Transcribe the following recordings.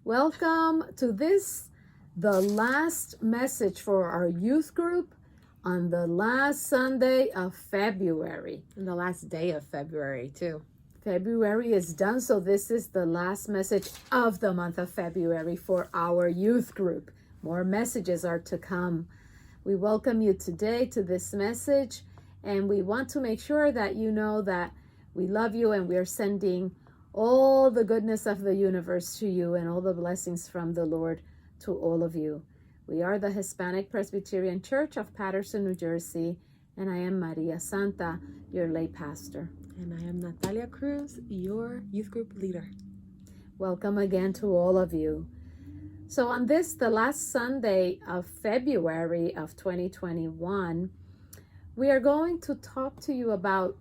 Welcome to the last message for our youth group on the last Sunday of February. And the last day of February, too. February is done, so this is the last message of the month of February for our youth group. More messages are to come. We welcome you today to this message, and we want to make sure that you know that we love you and we are sending all the goodness of the universe to you and all the blessings from the Lord to all of you. We are the Hispanic Presbyterian Church of Paterson, New Jersey, and I am Maria Santa, your lay pastor. And I am Natalia Cruz, your youth group leader. Welcome again to all of you. So on the last Sunday of February of 2021, we are going to talk to you about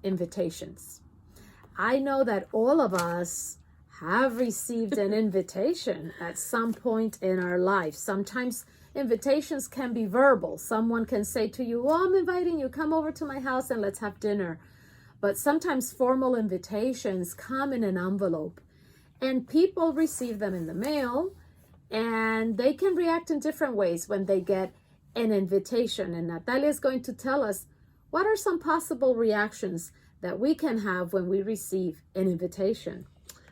invitations. I know that all of us have received an invitation at some point in our life. Sometimes invitations can be verbal. Someone can say to you, "Oh, I'm inviting you, come over to my house and let's have dinner." But sometimes formal invitations come in an envelope and people receive them in the mail, and they can react in different ways when they get an invitation. And Natalia is going to tell us what are some possible reactions that we can have when we receive an invitation.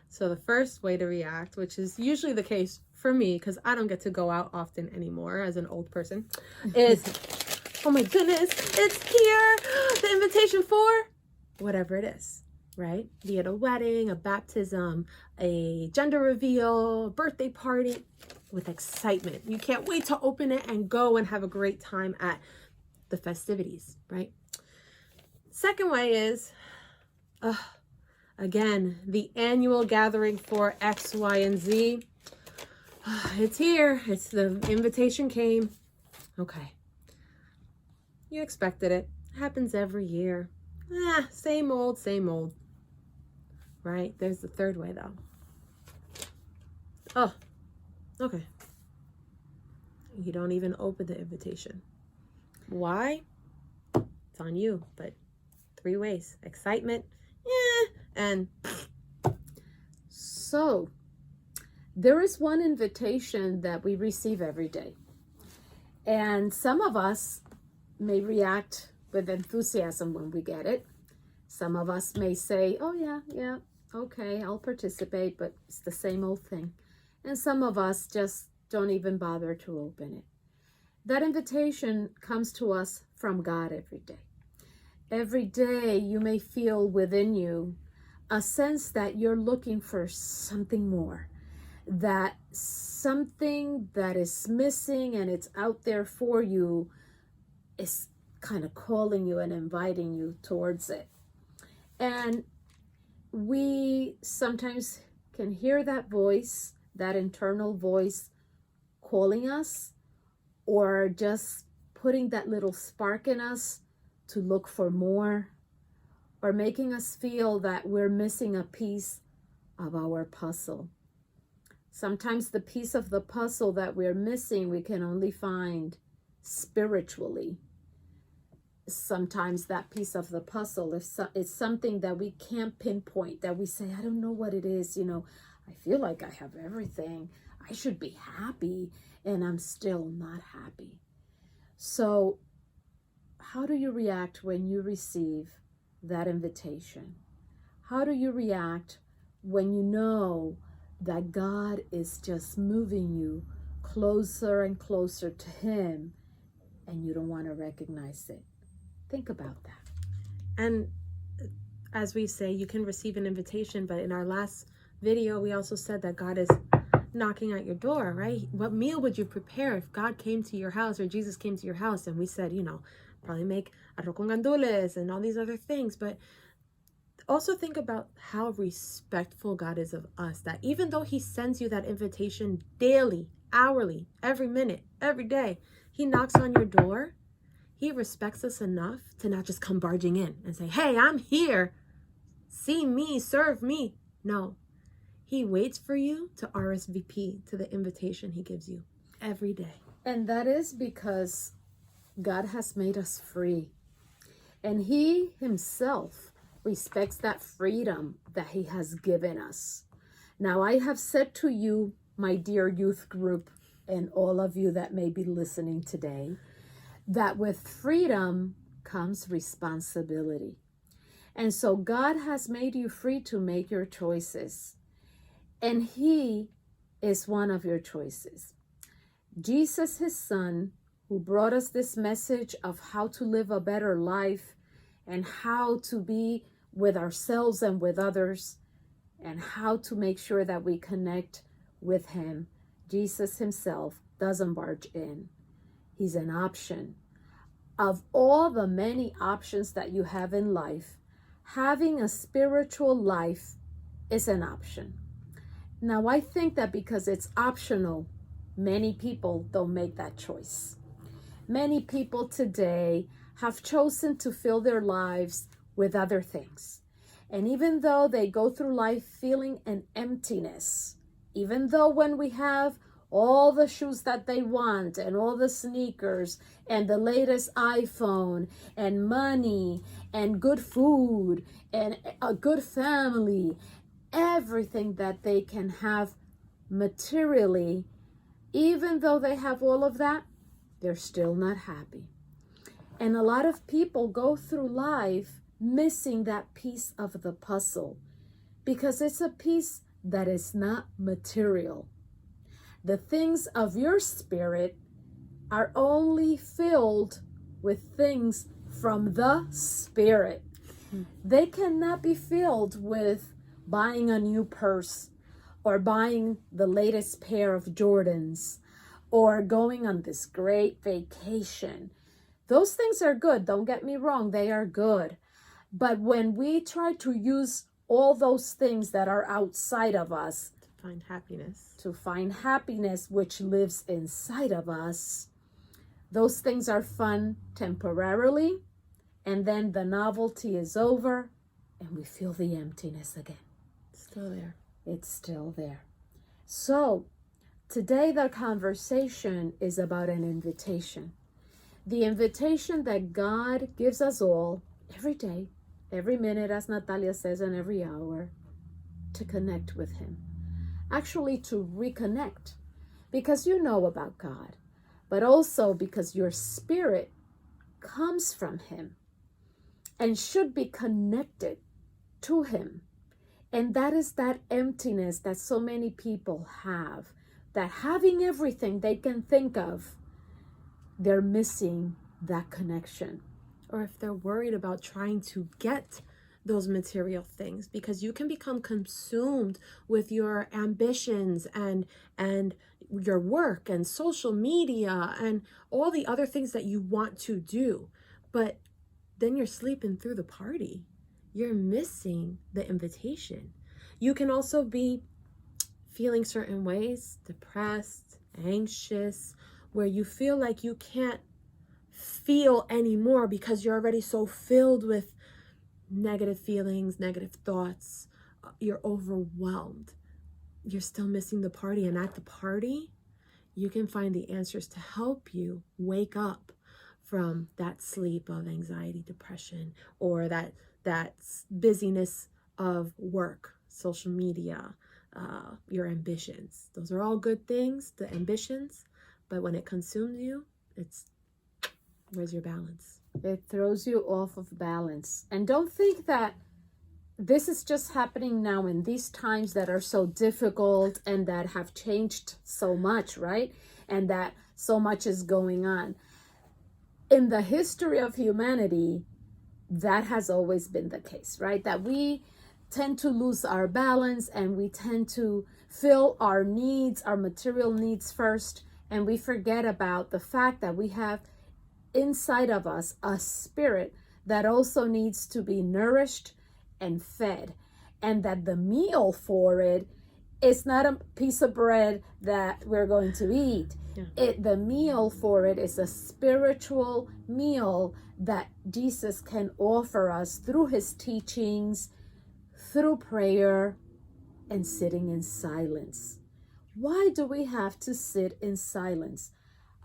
So the first way to react, which is usually the case for me, because I don't get to go out often anymore as an old person, is, oh my goodness, it's here, the invitation for whatever it is, right? Be it a wedding, a baptism, a gender reveal, a birthday party, with excitement. You can't wait to open it and go and have a great time at the festivities, right? Second way is, again, the annual gathering for X, Y, and Z. It's here. It's the invitation came. Okay. You expected it. It happens every year. Same old, same old. Right? There's the third way, though. Oh, okay. You don't even open the invitation. Why? It's on you, but 3 ways. Excitement, and... So, there is one invitation that we receive every day. And some of us may react with enthusiasm when we get it. Some of us may say, "Oh yeah, okay, I'll participate," but it's the same old thing. And some of us just don't even bother to open it. That invitation comes to us from God every day. Every day you may feel within you a sense that you're looking for something more, that something that is missing and it's out there for you is kind of calling you and inviting you towards it. And we sometimes can hear that voice, that internal voice calling us, or just putting that little spark in us to look for more, or making us feel that we're missing a piece of our puzzle. Sometimes the piece of the puzzle that we're missing, we can only find spiritually. Sometimes that piece of the puzzle is something that we can't pinpoint, that we say, "I don't know what it is, I feel like I have everything. I should be happy, and I'm still not happy." So how do you react when you receive that invitation? How do you react when you know that God is just moving you closer and closer to Him, and you don't want to recognize it? Think about that. And as we say, you can receive an invitation, but in our last video, we also said that God is knocking at your door, right? What meal would you prepare if God came to your house or Jesus came to your house? And we said, probably make arroz con gandules and all these other things. But also think about how respectful God is of us, that even though He sends you that invitation daily, hourly, every minute, every day, He knocks on your door. He respects us enough to not just come barging in and say, "Hey, I'm here. See me, serve me." No. He waits for you to RSVP to the invitation He gives you every day. And that is because God has made us free. And He Himself respects that freedom that He has given us. Now, I have said to you my dear youth group, and all of you that may be listening today, that with freedom comes responsibility. And so God has made you free to make your choices. And He is one of your choices. Jesus, His Son, who brought us this message of how to live a better life and how to be with ourselves and with others and how to make sure that we connect with Him. Jesus Himself doesn't barge in. He's an option. Of all the many options that you have in life, having a spiritual life is an option. Now, I think that because it's optional, many people don't make that choice. Many people today have chosen to fill their lives with other things. And even though they go through life feeling an emptiness, even though when we have all the shoes that they want and all the sneakers and the latest iPhone and money and good food and a good family, everything that they can have materially, even though they have all of that, they're still not happy. And a lot of people go through life missing that piece of the puzzle because it's a piece that is not material. The things of your spirit are only filled with things from the Spirit. They cannot be filled with buying a new purse or buying the latest pair of Jordans or going on this great vacation. Those things are good. Don't get me wrong. They are good. But when we try to use all those things that are outside of us to find happiness, which lives inside of us, those things are fun temporarily, and then the novelty is over and we feel the emptiness again. Still there. It's still there. So today the conversation is about an invitation. The invitation that God gives us all every day, every minute, as Natalia says, and every hour, to connect with Him. Actually, to reconnect, because you know about God, but also because your spirit comes from Him and should be connected to Him. And that is that emptiness that so many people have, that having everything they can think of, they're missing that connection. Or if they're worried about trying to get those material things, because you can become consumed with your ambitions and your work and social media and all the other things that you want to do, but then you're sleeping through the party. You're missing the invitation. You can also be feeling certain ways, depressed, anxious, where you feel like you can't feel anymore because you're already so filled with negative feelings, negative thoughts. You're overwhelmed. You're still missing the party. And at the party, you can find the answers to help you wake up from that sleep of anxiety, depression, or that busyness of work, social media, your ambitions. Those are all good things, the ambitions, but when it consumes you, where's your balance? It throws you off of balance. And don't think that this is just happening now in these times that are so difficult and that have changed so much, right? And that so much is going on. In the history of humanity, that has always been the case, right? That we tend to lose our balance and we tend to fill our needs, our material needs first, and we forget about the fact that we have inside of us a spirit that also needs to be nourished and fed, and that the meal for it is not a piece of bread that we're going to eat. The meal for it is a spiritual meal that Jesus can offer us through His teachings, through prayer, and sitting in silence. Why do we have to sit in silence?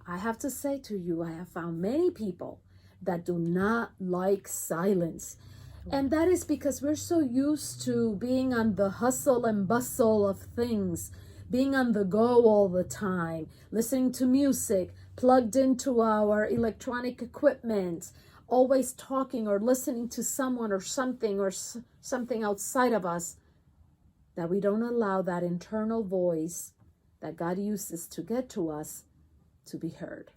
I have to say to you, I have found many people that do not like silence. And that is because we're so used to being on the hustle and bustle of things, being on the go all the time, listening to music, plugged into our electronic equipment, always talking or listening to someone or something outside of us, that we don't allow that internal voice that God uses to get to us to be heard.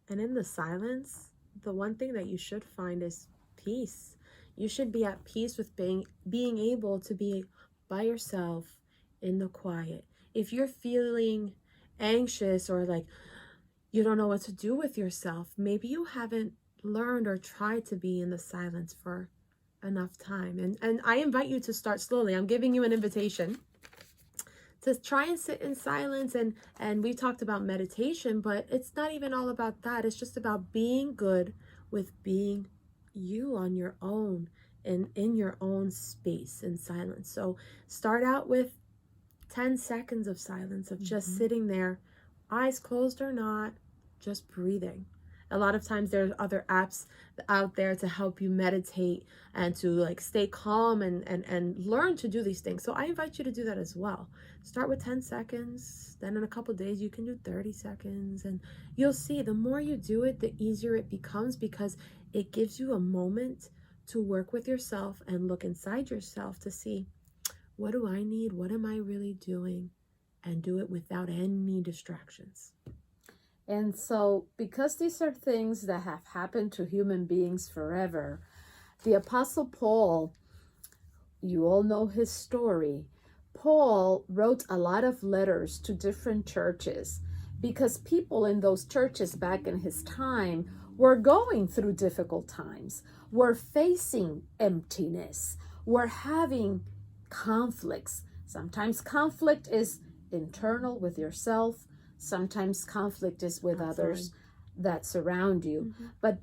And in the silence, the one thing that you should find is peace. You should be at peace with being able to be by yourself in the quiet. If you're feeling anxious or like you don't know what to do with yourself, maybe you haven't learned or tried to be in the silence for enough time. And I invite you to start slowly. I'm giving you an invitation to try and sit in silence. And we talked about meditation, but it's not even all about that. It's just about being good with being you on your own and in your own space in silence. So start out with 10 seconds of silence, of just sitting there, eyes closed or not, just breathing. A lot of times there's other apps out there to help you meditate and to like stay calm and learn to do these things. So I invite you to do that as well. Start with 10 seconds. Then in a couple of days, you can do 30 seconds. And you'll see the more you do it, the easier it becomes, because it gives you a moment to work with yourself and look inside yourself to see, what do I need? What am I really doing? And do it without any distractions. And so, because these are things that have happened to human beings forever, the Apostle Paul, you all know his story. Paul wrote a lot of letters to different churches because people in those churches back in his time were going through difficult times, were facing emptiness, were having conflicts. Sometimes conflict is internal with yourself. Sometimes conflict is with others that surround you. But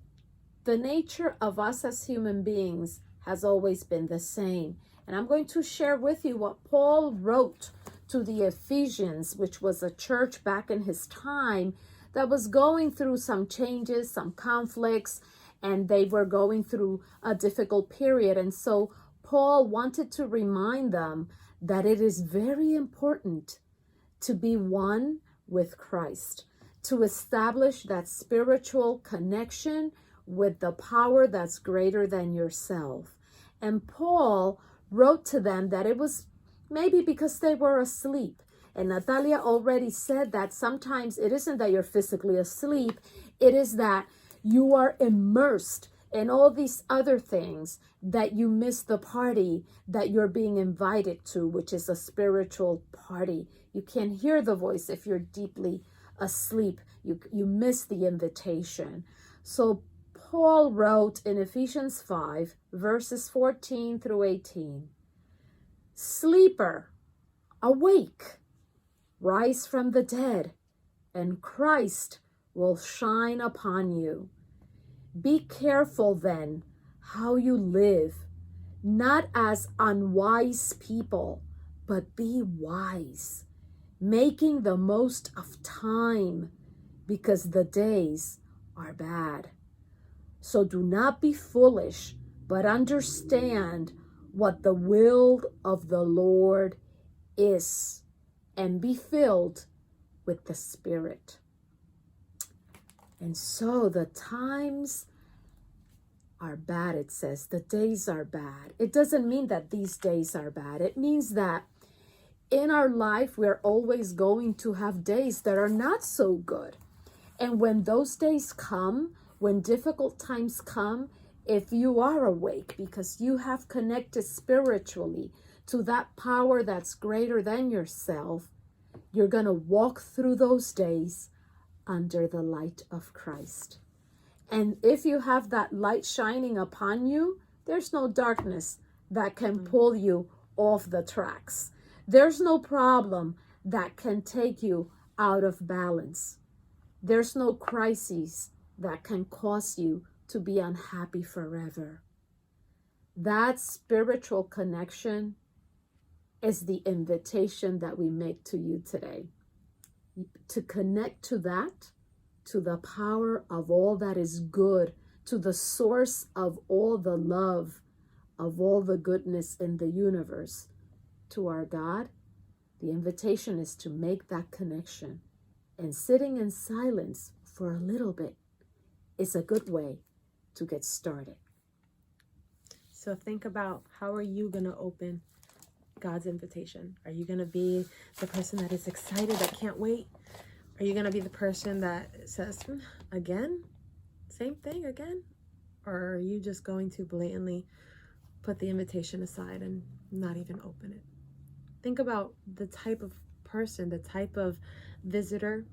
the nature of us as human beings has always been the same. And I'm going to share with you what Paul wrote to the Ephesians, which was a church back in his time that was going through some changes, some conflicts, and they were going through a difficult period. And so Paul wanted to remind them that it is very important to be one with Christ, to establish that spiritual connection with the power that's greater than yourself. And Paul wrote to them that it was maybe because they were asleep. And Natalia already said that sometimes it isn't that you're physically asleep, it is that you are immersed in all these other things that you miss the party that you're being invited to, which is a spiritual party. You can't hear the voice if you're deeply asleep. You miss the invitation. So Paul wrote in Ephesians 5, verses 14 through 18, "Sleeper, awake, rise from the dead, and Christ will shine upon you. Be careful then how you live, not as unwise people, but be wise, making the most of time, because the days are bad. So do not be foolish, but understand what the will of the Lord is, and be filled with the Spirit." And so the times are bad, it says. The days are bad. It doesn't mean that these days are bad. It means that in our life, we're always going to have days that are not so good. And when those days come, when difficult times come, if you are awake because you have connected spiritually to that power that's greater than yourself, you're going to walk through those days under the light of Christ. And if you have that light shining upon you, there's no darkness that can pull you off the tracks. There's no problem that can take you out of balance. There's no crises that can cause you to be unhappy forever. That spiritual connection is the invitation that we make to you today. To connect to that, to the power of all that is good, to the source of all the love, of all the goodness in the universe, to our God, The invitation is to make that connection. And sitting in silence for a little bit is a good way to get started. So think about, how are you going to open God's invitation? Are you going to be the person that is excited, that can't wait? Are you going to be the person that says, again? Same thing again? Or are you just going to blatantly put the invitation aside and not even open it? Think about the type of person, the type of visitor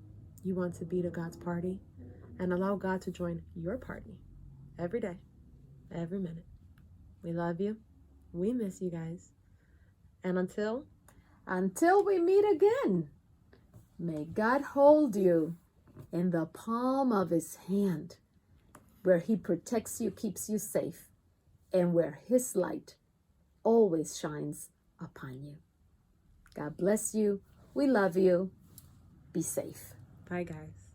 you want to be to God's party, and allow God to join your party every day, every minute. We love you. We miss you guys. And until we meet again, may God hold you in the palm of his hand, where he protects you, keeps you safe, and where his light always shines upon you. God bless you. We love you. Be safe. Bye, guys.